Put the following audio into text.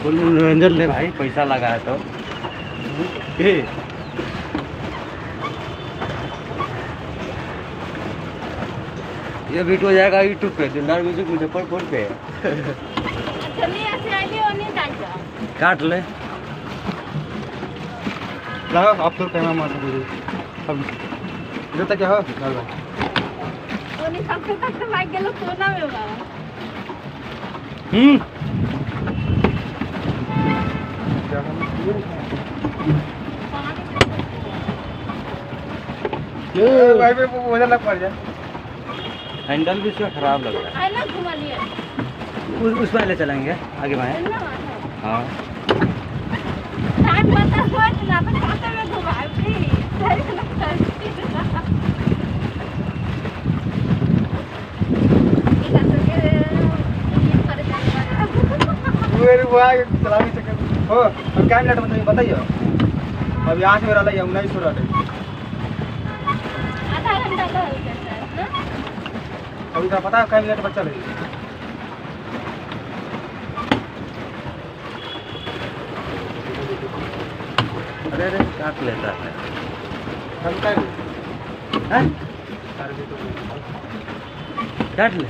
मनोरंजन ले भाई, पैसा लगा है तो ये वीडियो जाएगा यूट्यूब पे, दिलदार म्यूजिक मुजफ्फरपुर पे। काट ले आप तो कैमरा मार दीजिए अब जो तक क्या हो भाई पे वजन लग पड़ जाए। हैंडल भी इसका खराब लग रहा है। उस वाले चलेंगे आगे बाएं। हाँ चलाने चक्कर हो अब क्या मिनट मतलब बताइए अब यहाँ से मेरा लगे 1900 रहा अभी तो पता है क्या मिनट बच्चा लगे। अरे काट लेता है। हम क्या काट ले।